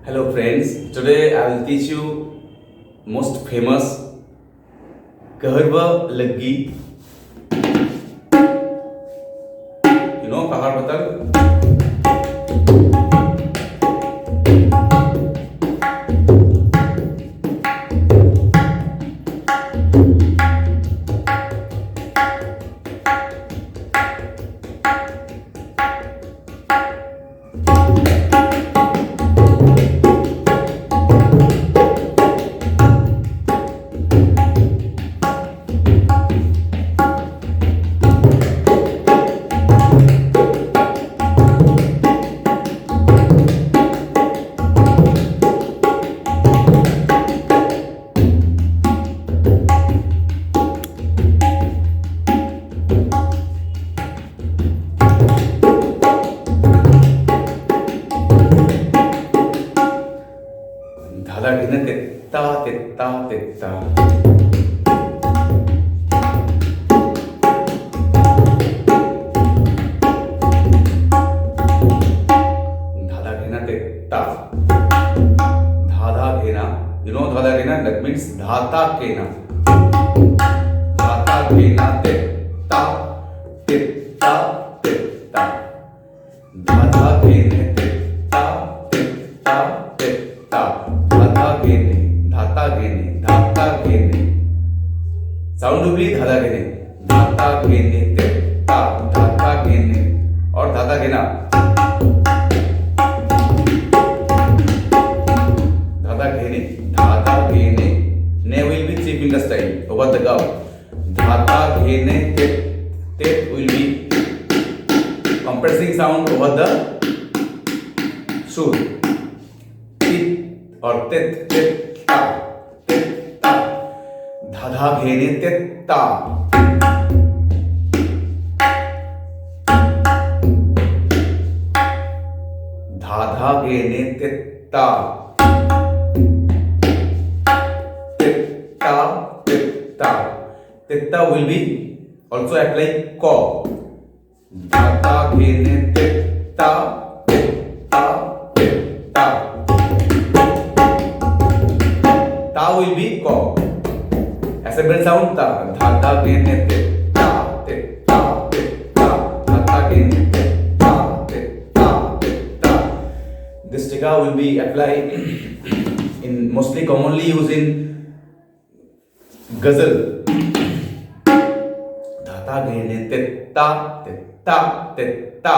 Hello friends, today I will teach you most famous Keherwa Laggi. You know Keherwa Taal? धादा घेणं तेत्ता तेत्ता तेत्ता धादा घेणं तेत्ता धादा घेणं you know धादा घेणं that means धाता घेणं धाता घेणं तेत्ता तेत्ता तेत्ता धादा घेणे तेत्ता तेत्ता तेत्ता धाता घेणे साउंड उगली धाता घेणे धाता घेणे तेत्ता धाता घेणे और धाता घेना धाता घेणे ने will be three finger style over the gum धाता घेणे tet will be compressing sound over the sur और तेत्ता धाधा घेणे तेत्ता धाधा घेणे तेत्ता तेत्ता तेत्ता तेत्ता will be also apply ko धाता घेणे तेत्ता तेत्ता तेत्ता ता will be ko assemble sound ta धाता घेणे तेत्ता तेत्ता तेत्ता धाता घेणे तेत्ता तेत्ता तेत्ता. This tika will be applied in mostly commonly used in ghazal धाता घेणे तेत्ता तेत्ता तेत्ता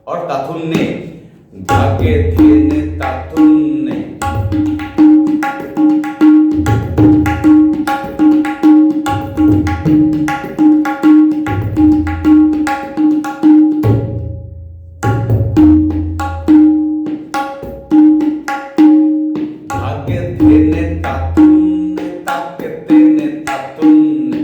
और ताथुन्ने धागे धेने ताथुन्ने धागे धेने ताथुन्ने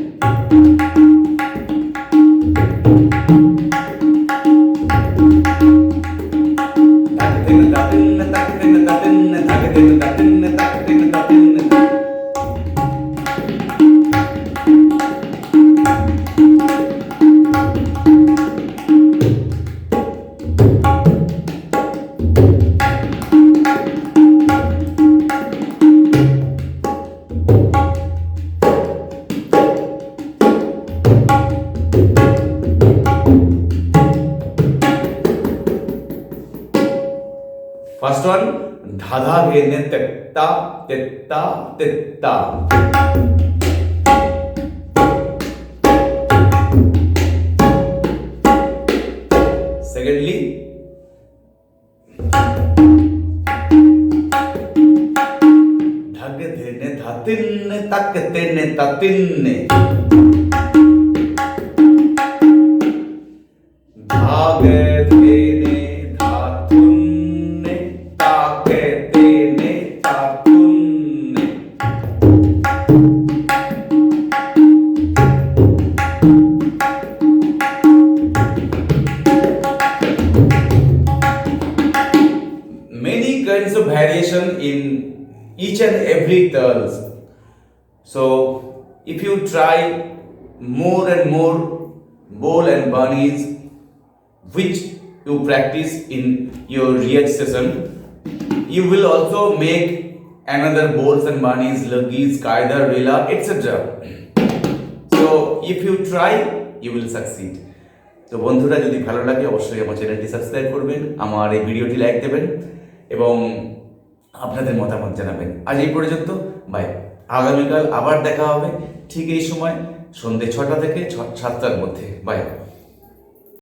ताके धेने ताथुन्ने धागे धेने ताथुन्ने তাকে তিন তা তিন তাকে তিন তা তিন। First one, dha dha ghirne tetta tetta tetta. Secondly, dhag dhirne dhatinne tak tenne tatinne. Dhag dhirne dhatunne tak tenne tatunne. Many kinds of variation in each and every taals. So if you try more and more bowl and bunnies which you practice in your riyaj session, you will also make another bowls and bunnies, laggis, kaida, rila, etc. So if you try, you will succeed. তো বন্ধুরা, যদি ভালো লাগে অবশ্যই আমার চ্যানেলটি subscribe করবেন, আমার এই ভিডিওটি লাইক দেবেন এবং আপনাদের মতামত জানাবেন। আজ এই পর্যন্ত, বাই। আগামীকাল আবার দেখা হবে ঠিক এই সময়, সন্ধ্যে 6টা থেকে 7টার মধ্যে। বাই।